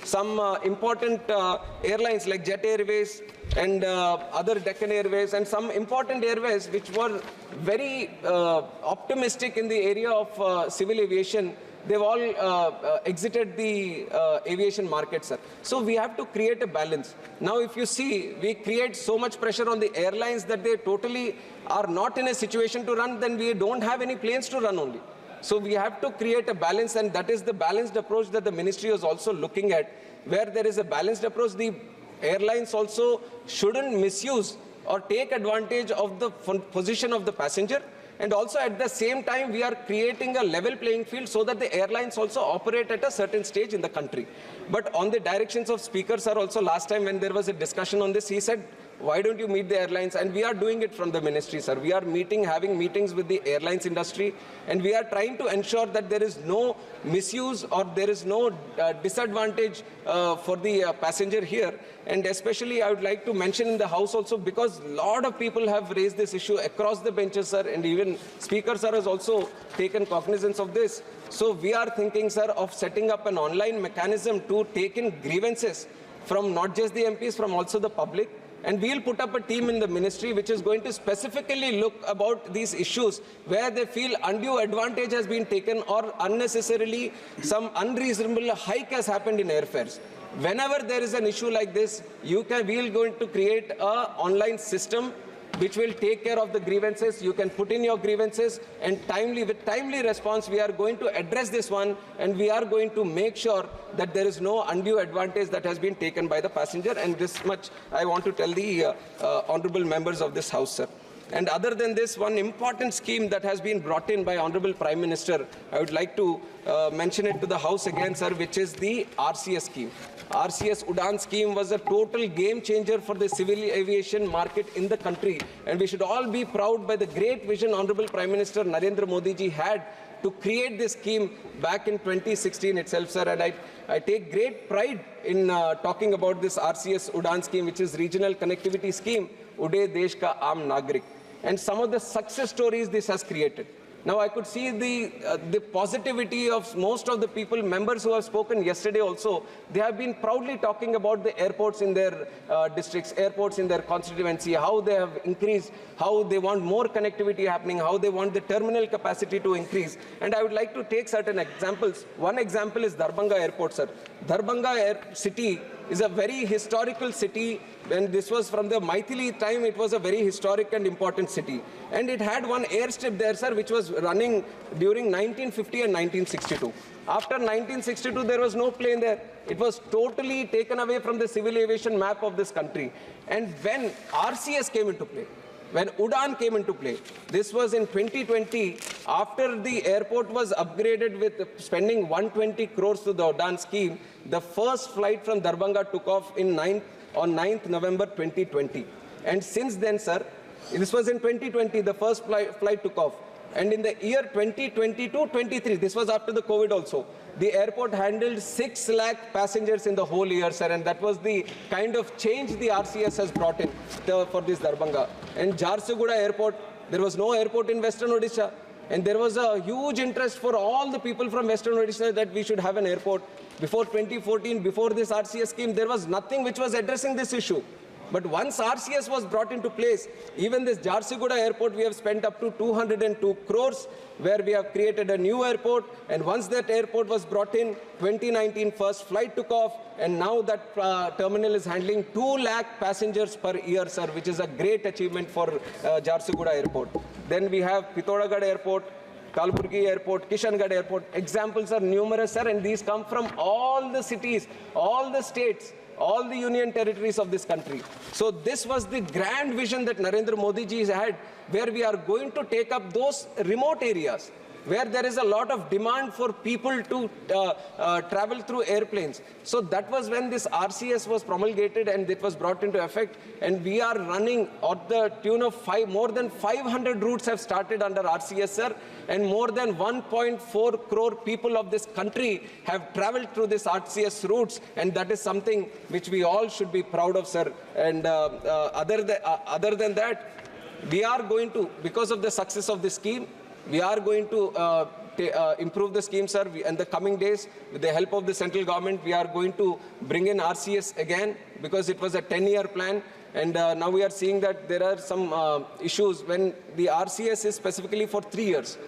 some important airlines like Jet Airways and other Deccan Airways and some important airways which were very optimistic in the area of civil aviation, they've all exited the aviation market, sir. So we have to create a balance. Now, if you see, we create so much pressure on the airlines that they totally are not in a situation to run, then we don't have any planes to run only. So we have to create a balance, and that is the balanced approach that the ministry is also looking at. Where there is a balanced approach, the airlines also shouldn't misuse or take advantage of the position of the passenger. And also at the same time, we are creating a level playing field so that the airlines also operate at a certain stage in the country. But on the directions of Speaker sir also, last time when there was a discussion on this, he said, why don't you meet the airlines? And we are doing it from the ministry, sir. We are having meetings with the airlines industry, and we are trying to ensure that there is no misuse or there is no disadvantage for the passenger here. And especially I would like to mention in the House also, because a lot of people have raised this issue across the benches, sir, and even Speaker sir has also taken cognizance of this. So we are thinking, sir, of setting up an online mechanism to take in grievances from not just the MPs, from also the public. And we'll put up a team in the ministry which is going to specifically look about these issues where they feel undue advantage has been taken or unnecessarily some unreasonable hike has happened in airfares. Whenever there is an issue like this, we're going to create an online system which will take care of the grievances. You can put in your grievances, and with timely response, we are going to address this one, and we are going to make sure that there is no undue advantage that has been taken by the passenger. And this much I want to tell the honorable members of this House, sir. And other than this, one important scheme that has been brought in by Honorable Prime Minister, I would like to mention it to the House again, sir, which is the RCS scheme. RCS Udan scheme was a total game changer for the civil aviation market in the country. And we should all be proud by the great vision Honorable Prime Minister Narendra Modi ji had to create this scheme back in 2016 itself, sir. And I take great pride in talking about this RCS Udan scheme, which is Regional Connectivity Scheme, Ude Desh Ka Aam Nagrik. And some of the success stories this has created. Now, I could see the positivity of most of the people, members who have spoken yesterday also. They have been proudly talking about the airports in their districts, airports in their constituency, how they have increased, how they want more connectivity happening, how they want the terminal capacity to increase. And I would like to take certain examples. One example is Darbhanga Airport, sir. Darbhanga city is a very historical city. When this was from the Maithili time, it was a very historic and important city. And it had one airstrip there, sir, which was running during 1950 and 1962. After 1962, there was no plane there. It was totally taken away from the civil aviation map of this country. And when RCS came into play, when Udan came into play, this was in 2020, after the airport was upgraded with spending 120 crores to the Udan scheme, the first flight from Darbhanga took off on 9th November 2020. And since then, sir, this was in 2020, the first flight took off. And in the year 2022-23, this was after the COVID also, the airport handled 6 lakh passengers in the whole year, sir. And that was the kind of change the RCS has brought in for this Darbhanga. And Jharsuguda Airport, there was no airport in Western Odisha. And there was a huge interest for all the people from Western Odisha that we should have an airport. Before 2014, before this RCS scheme, there was nothing which was addressing this issue. But once RCS was brought into place, even this Jharsuguda Airport, we have spent up to 202 crores, where we have created a new airport. And once that airport was brought in, 2019 first flight took off, and now that terminal is handling 2 lakh passengers per year, sir, which is a great achievement for Jharsuguda Airport. Then we have Pithodgarh Airport, Kalburgi Airport, Kishangarh Airport. Examples are numerous, sir, and these come from all the cities, all the states, all the union territories of this country. So this was the grand vision that Narendra Modi ji had, where we are going to take up those remote areas where there is a lot of demand for people to travel through airplanes. So that was when this RCS was promulgated and it was brought into effect. And we are running at the tune of more than 500 routes have started under RCS, sir. And more than 1.4 crore people of this country have traveled through this RCS routes. And that is something which we all should be proud of, sir. And other than that, we are going to, because of the success of this scheme, we are going to improve the scheme, sir. In the coming days, with the help of the central government, we are going to bring in RCS again, because it was a 10-year plan. And now we are seeing that there are some issues when the RCS is specifically for 3 years.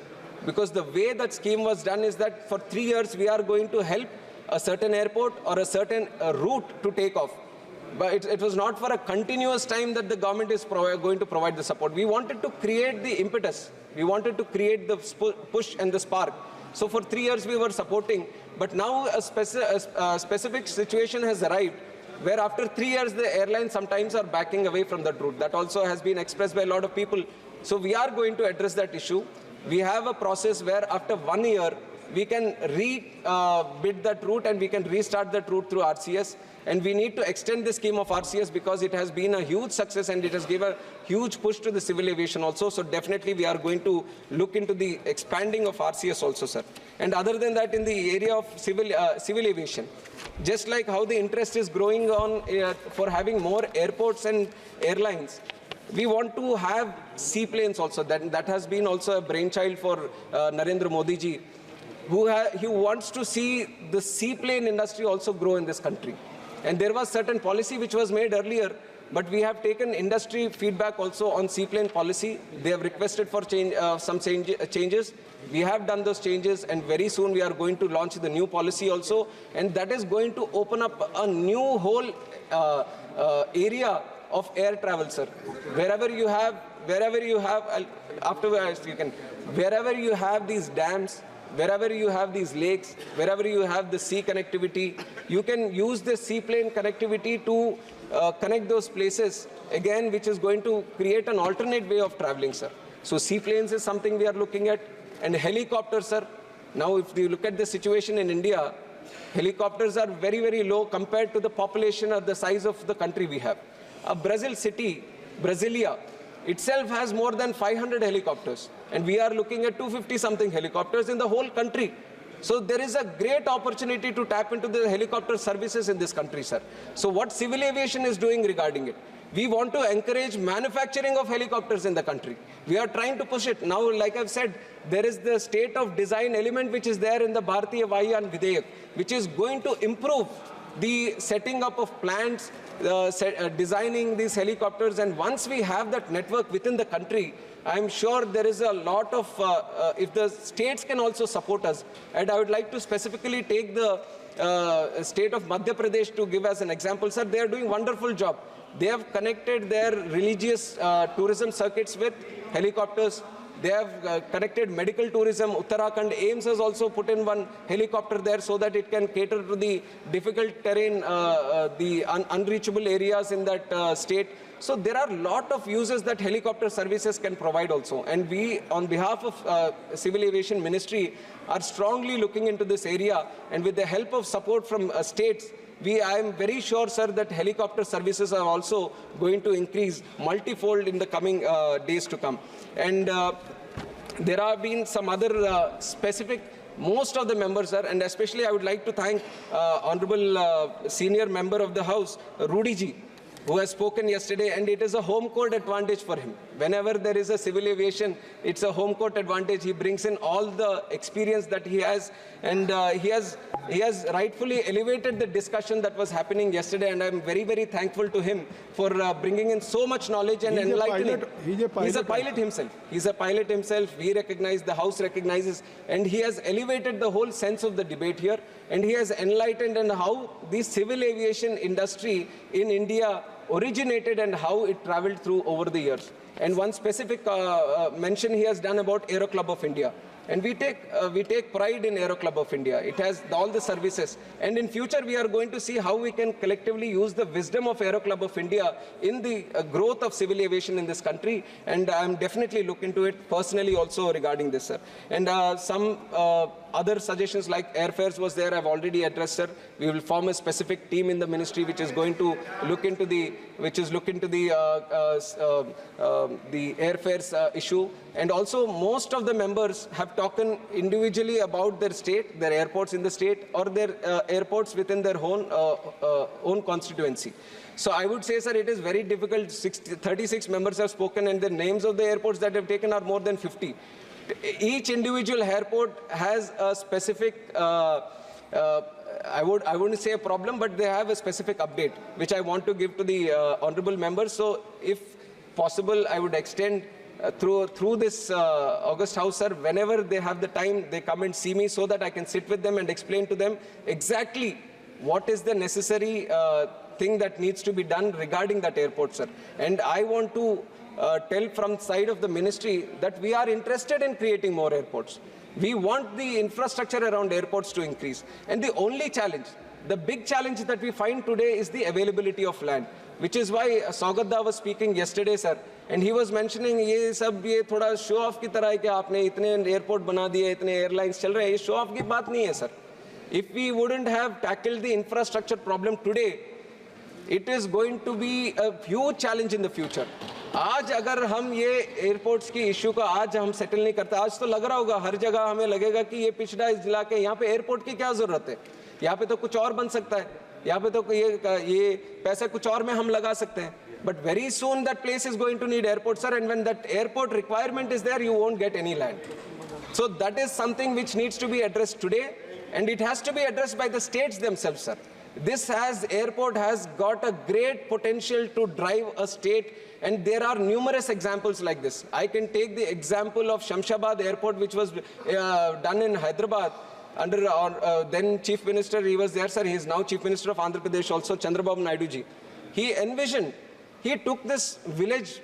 Because the way that scheme was done is that for 3 years, we are going to help a certain airport or a certain route to take off. But it was not for a continuous time that the government is going to provide the support. We wanted to create the impetus. We wanted to create the push and the spark. So for 3 years we were supporting, but now a specific situation has arrived where after 3 years the airlines sometimes are backing away from that route. That also has been expressed by a lot of people. So we are going to address that issue. We have a process where after 1 year we can bid that route and we can restart that route through RCS. And we need to extend the scheme of RCS because it has been a huge success and it has given a huge push to the civil aviation also. So definitely we are going to look into the expanding of RCS also, sir. And other than that, in the area of civil aviation, just like how the interest is growing on for having more airports and airlines, we want to have seaplanes also. That has been also a brainchild for Narendra Modi ji, he wants to see the seaplane industry also grow in this country. And there was certain policy which was made earlier, but we have taken industry feedback also on seaplane policy. They have requested for some changes. We have done those changes, and very soon we are going to launch the new policy also. And that is going to open up a new whole area of air travel, sir. Wherever you have these dams, wherever you have these lakes, wherever you have the sea connectivity, you can use the seaplane connectivity to connect those places again, which is going to create an alternate way of traveling, sir. So seaplanes is something we are looking at, and helicopters, sir. Now, if you look at the situation in India, helicopters are very, very low compared to the population or the size of the country we have. A Brazil city, Brasilia, itself has more than 500 helicopters, and we are looking at 250-something helicopters in the whole country. So there is a great opportunity to tap into the helicopter services in this country, sir. So what civil aviation is doing regarding it? We want to encourage manufacturing of helicopters in the country. We are trying to push it. Now, like I've said, there is the state of design element which is there in the Bharatiya Vahyuyan Videyak, which is going to improve the setting up of plants, designing these helicopters. And once we have that network within the country, I'm sure there is a lot of, if the states can also support us, and I would like to specifically take the state of Madhya Pradesh to give as an example, sir. They are doing a wonderful job. They have connected their religious tourism circuits with helicopters. They have connected medical tourism. Uttarakhand AIMS has also put in one helicopter there so that it can cater to the difficult terrain, the unreachable areas in that state. So there are a lot of uses that helicopter services can provide also. And we, on behalf of Civil Aviation Ministry, are strongly looking into this area. And with the help of support from states, I am very sure, sir, that helicopter services are also going to increase multifold in the coming days to come. And there have been some other specific, most of the members, sir, and especially I would like to thank Honorable Senior Member of the House, Rudy ji, who has spoken yesterday, and it is a home court advantage for him. Whenever there is a civil aviation, it's a home court advantage. He brings in all the experience that he has, and he has rightfully elevated the discussion that was happening yesterday, and I'm very, very thankful to him for bringing in so much knowledge and enlightening. He's a pilot himself. He's a pilot himself. We recognize, the House recognizes, and he has elevated the whole sense of the debate here, and he has enlightened on how the civil aviation industry in India originated and how it traveled through over the years. And one specific mention he has done about Aero Club of India. And we take pride in Aero Club of India. It has all the services. And in future, we are going to see how we can collectively use the wisdom of Aero Club of India in the growth of civil aviation in this country. And I'm definitely looking into it personally also regarding this, sir. And some other suggestions like airfares was there, I've already addressed, sir. We will form a specific team in the ministry which is going to look into the airfares issue. And also, most of the members have talked individually about their state, their airports in the state, or their airports within their own constituency. So I would say, sir, it is very difficult. 36 members have spoken, and the names of the airports that have taken are more than 50. each individual airport has a specific, I wouldn't say a problem, but they have a specific update, which I want to give to the honorable members. So if possible, I would extend through this August House, sir, whenever they have the time, they come and see me so that I can sit with them and explain to them exactly what is the necessary thing that needs to be done regarding that airport, sir. And I want to tell from side of the ministry that we are interested in creating more airports. We want the infrastructure around airports to increase. And the only challenge, the big challenge that we find today is the availability of land, which is why Saugadda was speaking yesterday, sir, and he was mentioning ये सब ये थोड़ा show off की तरह है कि आपने इतने airport बना दिए, इतने airlines चल रहे हैं, ये show off की बात नहीं है, sir. If we wouldn't have tackled the infrastructure problem today, it is going to be a huge challenge in the future. आज अगर हम ये एयरपोर्ट्स की इशू को आज हम सेटल नहीं करते, आज तो लग रहा होगा हर जगह हमें लगेगा कि ये पिछड़ा इस जिला के यहाँ पे एयरपोर्ट की क्या जरूरत है, यहाँ पे तो कुछ और बन सकता है, यहाँ पे तो ये पैसे कुछ और में हम लगा सकते हैं. But very soon that place is going to need airport, sir, and when that airport requirement is there, you won't get any land. So that is something which needs to be addressed today, and it has to be addressed by the states themselves, sir. This airport has got a great potential to drive a state, and there are numerous examples like this. I can take the example of Shamshabad Airport, which was done in Hyderabad under our then Chief Minister. He was there, sir. He is now Chief Minister of Andhra Pradesh also, Chandrababu Naidu ji. He envisioned, he took this village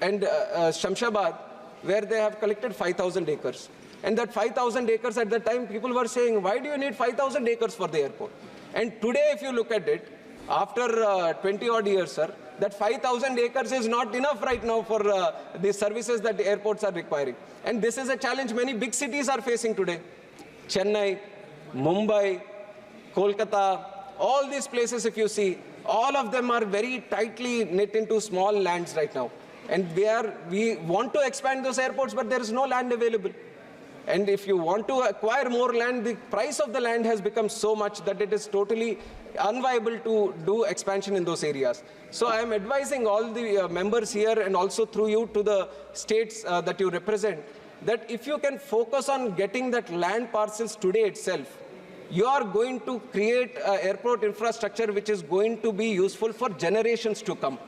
and Shamshabad, where they have collected 5,000 acres. And that 5,000 acres at that time, people were saying, why do you need 5,000 acres for the airport? And today, if you look at it, after 20 odd years, sir, that 5,000 acres is not enough right now for the services that the airports are requiring. And this is a challenge many big cities are facing today. Chennai, Mumbai, Kolkata, all these places, if you see, all of them are very tightly knit into small lands right now. And we want to expand those airports, but there is no land available. And if you want to acquire more land, the price of the land has become so much that it is totally unviable to do expansion in those areas. So I am advising all the members here, and also through you to the states that you represent, that if you can focus on getting that land parcels today itself, you are going to create airport infrastructure which is going to be useful for generations to come.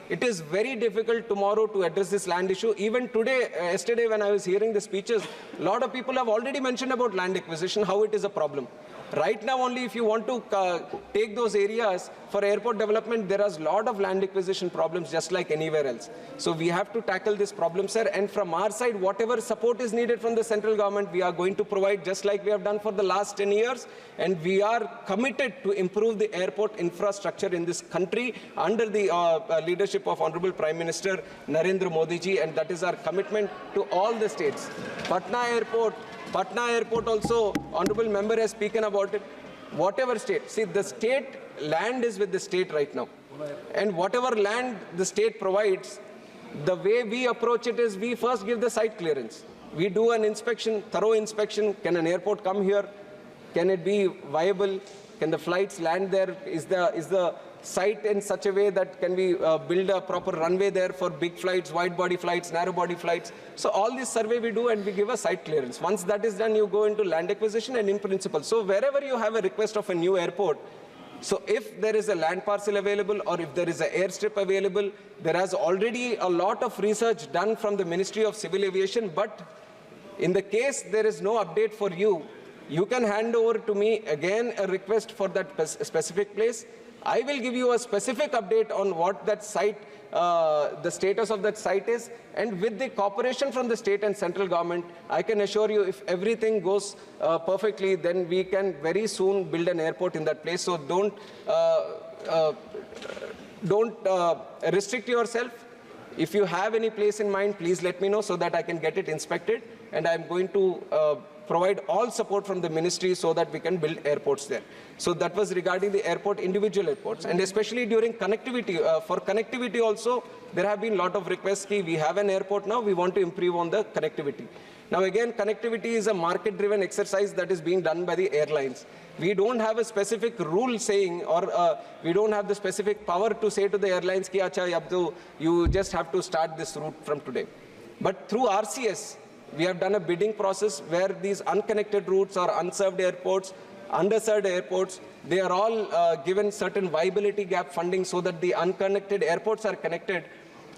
It is very difficult tomorrow to address this land issue. Even today, yesterday when I was hearing the speeches, a lot of people have already mentioned about land acquisition, how it is a problem. Right now only, if you want to take those areas for airport development, there is a lot of land acquisition problems just like anywhere else. So we have to tackle this problem, sir. And from our side, whatever support is needed from the central government, we are going to provide just like we have done for the last 10 years. And we are committed to improve the airport infrastructure in this country under the leadership of Honorable Prime Minister Narendra Modi ji. And that is our commitment to all the states. Patna Airport also, Honorable Member has spoken about it. Whatever state, see the state land is with the state right now. And whatever land the state provides, the way we approach it is we first give the site clearance. We do an inspection, thorough inspection. Can an airport come here? Can it be viable? Can the flights land there? Is the site in such a way that can we build a proper runway there for big flights, wide body flights, narrow body flights? So all this survey we do, and we give a site clearance. Once that is done, you go into land acquisition and in principle. So wherever you have a request of a new airport, so if there is a land parcel available or if there is an airstrip available, there has already a lot of research done from the Ministry of Civil Aviation. But in the case there is no update for you, you can hand over to me again a request for that specific place. I will give you a specific update on what that site, the status of that site is, and with the cooperation from the state and central government, I can assure you if everything goes perfectly, then we can very soon build an airport in that place. So don't restrict yourself. If you have any place in mind, please let me know so that I can get it inspected, and I'm going to provide all support from the ministry so that we can build airports there. So that was regarding the airport, individual airports, and especially during connectivity. For connectivity also, there have been a lot of requests. We have an airport now, we want to improve on the connectivity. Now again, connectivity is a market-driven exercise that is being done by the airlines. We don't have a specific rule saying, or we don't have the specific power to say to the airlines, ki, acha, you just have to start this route from today. But through RCS, we have done a bidding process where these unconnected routes or unserved airports, underserved airports, they are all given certain viability gap funding so that the unconnected airports are connected.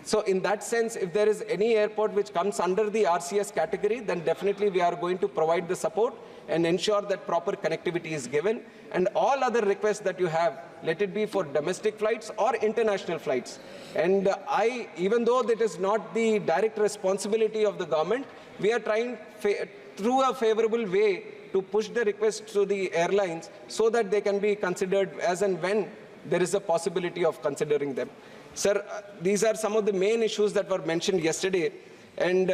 So in that sense, if there is any airport which comes under the RCS category, then definitely we are going to provide the support and ensure that proper connectivity is given. And all other requests that you have, let it be for domestic flights or international flights. And even though that is not the direct responsibility of the government, we are trying through a favorable way to push the request to the airlines so that they can be considered as and when there is a possibility of considering them. Sir, these are some of the main issues that were mentioned yesterday. And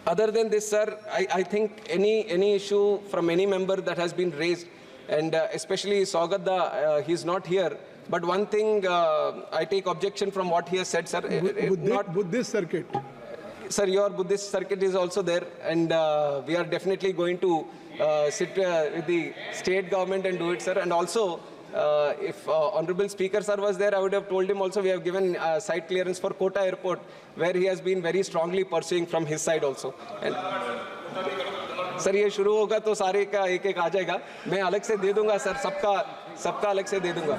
other than this, sir, I think any issue from any member that has been raised, and especially Saugadda, he's not here. But one thing, I take objection from what he has said, sir. Buddhist circuit. Sir, your Buddhist circuit is also there, and we are definitely going to sit with the state government and do it, sir. And also, if Honorable Speaker sir was there, I would have told him also we have given site clearance for Kota Airport, where he has been very strongly pursuing from his side also. And sir ये शुरू होगा तो सारे का एक एक आ जाएगा, मैं अलग से दे दूंगा सर, सबका अलग से दे दूंगा.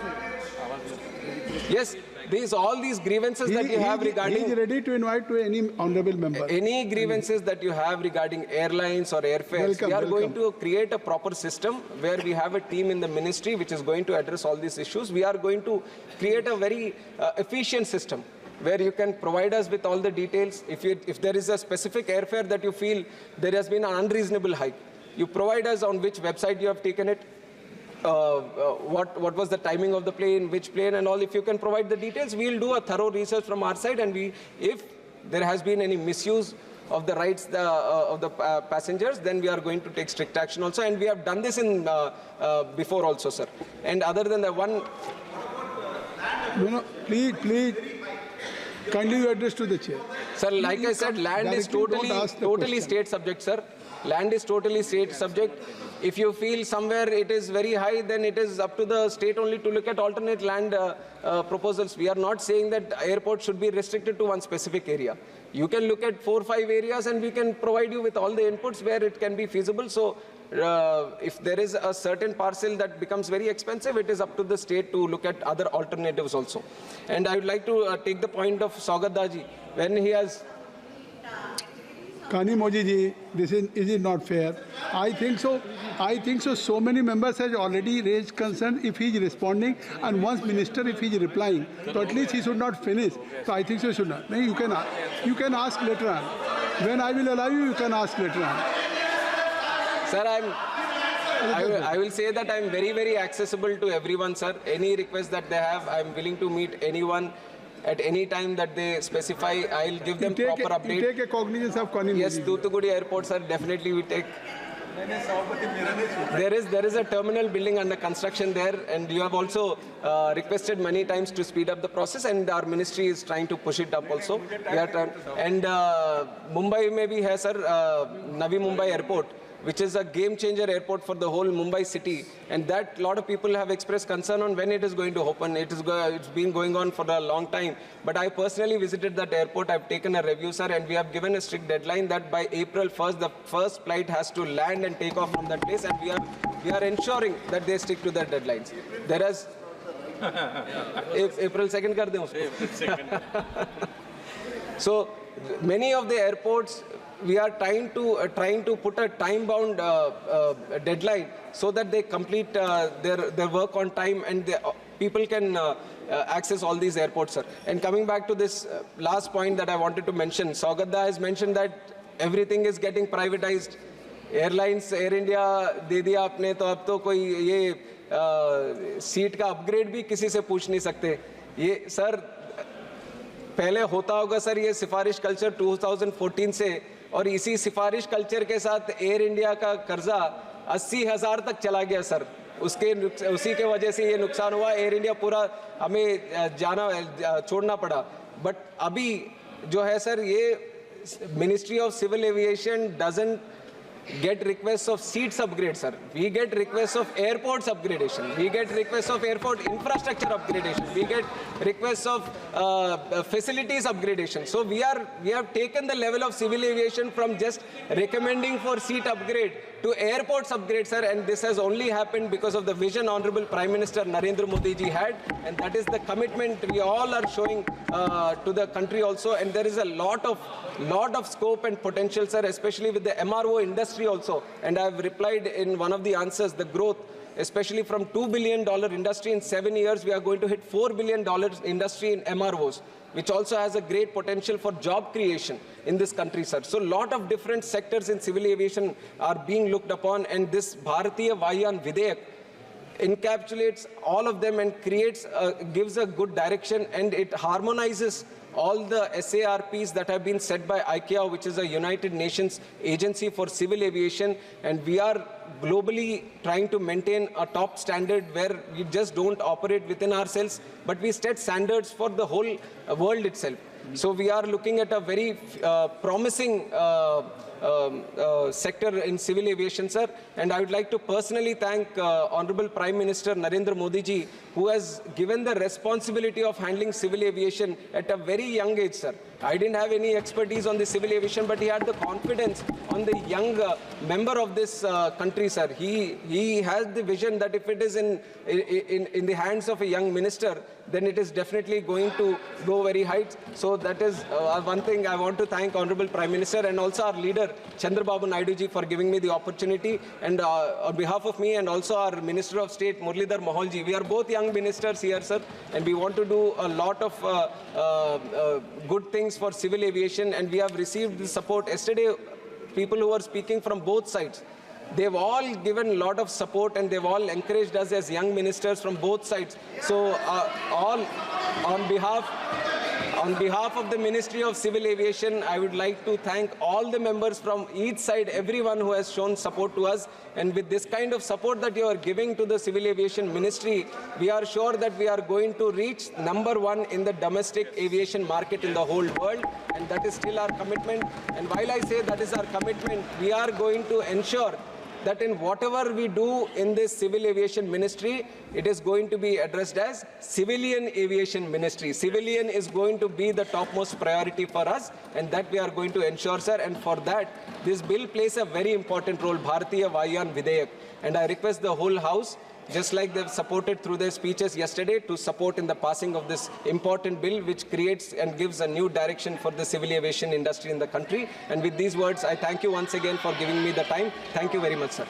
Yes, all these grievances that you have regarding... He is ready to invite to any honorable member. Any grievances that you have regarding airlines or airfares, we are going to create a proper system where we have a team in the ministry which is going to address all these issues. We are going to create a very efficient system where you can provide us with all the details. If there is a specific airfare that you feel there has been an unreasonable hike, you provide us on which website you have taken it, what was the timing of the plane, which plane and all. If you can provide the details, we will do a thorough research from our side, and if there has been any misuse of the rights of the passengers, then we are going to take strict action also, and we have done this in before also, sir. And other than the one... No, please, kindly you address to the chair. Sir, like I said, land is totally state subject, sir. Land is totally state subject. If you feel somewhere it is very high, then it is up to the state only to look at alternate land proposals. We are not saying that airport should be restricted to one specific area. You can look at 4 or 5 areas and we can provide you with all the inputs where it can be feasible. So if there is a certain parcel that becomes very expensive, it is up to the state to look at other alternatives also. And I would like to take the point of Saugaddaji when he has... Kani Moji ji, is it not fair? I think so. So many members have already raised concern. If he is responding, and once minister, if he is replying, so at least he should not finish. So I think so should not. You can ask later on. When I will allow you, you can ask later on. Sir, I will say that I am very, very accessible to everyone, sir. Any request that they have, I am willing to meet anyone. At any time that they specify, I'll give them proper update. You take a cognizance of Kani. Yes, Thoothukudi Airport, sir, definitely we take. There is a terminal building under construction there, and you have also requested many times to speed up the process, and our ministry is trying to push it up also. And Mumbai may be here, sir, Navi Mumbai Airport, which is a game-changer airport for the whole Mumbai city, and that a lot of people have expressed concern on when it is going to open. It's been going on for a long time, but I personally visited that airport. I've taken a review, sir, and we have given a strict deadline that by April 1st, the first flight has to land and take off from that place, and we are ensuring that they stick to their deadlines. There is April 2nd kar dein usko. So many of the airports, we are trying to put a time-bound deadline so that they complete their work on time, and people can access all these airports, sir. And coming back to this last point that I wanted to mention, Saugadda has mentioned that everything is getting privatized. Airlines, Air India दे दिया आपने, तो अब तो कोई ये seat का upgrade भी किसी से पूछ नहीं सकते. ये सर पहले होता होगा सर, ये सिफारिश कल्चर 2014 से, और इसी सिफारिश कल्चर के साथ एयर इंडिया का कर्जा 80,000 तक चला गया सर. उसी के वजह से ये नुकसान हुआ. एयर इंडिया पूरा हमें छोड़ना पड़ा. बट अभी जो है सर, ये ministry of civil aviation doesn't get requests of seats upgrade, sir. We get requests of airports upgradation. We get requests of airport infrastructure upgradation. We get requests of facilities upgradation. So we have taken the level of civil aviation from just recommending for seat upgrade to airports upgrade, sir. And this has only happened because of the vision Honorable Prime Minister Narendra Modi ji had. And that is the commitment we all are showing to the country also. And there is a lot of scope and potential, sir, especially with the MRO industry also. And I have replied in one of the answers, the growth, especially from $2 billion industry in 7 years, we are going to hit $4 billion industry in MROs, which also has a great potential for job creation in this country, sir. So a lot of different sectors in civil aviation are being looked upon, and this Bharatiya Vayan Videyak encapsulates all of them and gives a good direction, and it harmonizes all the SARPs that have been set by ICAO, which is a United Nations agency for civil aviation. And we are globally trying to maintain a top standard where we just don't operate within ourselves, but we set standards for the whole world itself. So we are looking at a very promising sector in civil aviation, sir. And I would like to personally thank Honorable Prime Minister Narendra Modi ji, who has given the responsibility of handling civil aviation at a very young age, sir. I didn't have any expertise on the civil aviation, but he had the confidence on the young member of this country, sir. He has the vision that if it is in the hands of a young minister, then it is definitely going to go very high. So that is one thing I want to thank Honorable Prime Minister and also our leader, Chandrababu Naidu ji, for giving me the opportunity. And on behalf of me and also our Minister of State, Muralidhar Mohal ji, we are both young ministers here, sir, and we want to do a lot of good things for civil aviation, and we have received the support. Yesterday, people who were speaking from both sides, they've all given a lot of support, and they've all encouraged us as young ministers from both sides. So all on behalf of the Ministry of Civil Aviation, I would like to thank all the members from each side, everyone who has shown support to us. And with this kind of support that you are giving to the Civil Aviation Ministry, we are sure that we are going to reach #1 in the domestic aviation market in the whole world. And that is still our commitment. And while I say that is our commitment, we are going to ensure that in whatever we do in this Civil Aviation Ministry, it is going to be addressed as Civilian Aviation Ministry. Civilian is going to be the topmost priority for us, and that we are going to ensure, sir. And for that, this bill plays a very important role, Bharatiya Vayan Videyak. And I request the whole House, just like they've supported through their speeches yesterday, to support in the passing of this important bill, which creates and gives a new direction for the civil aviation industry in the country. And with these words, I thank you once again for giving me the time. Thank you very much, sir.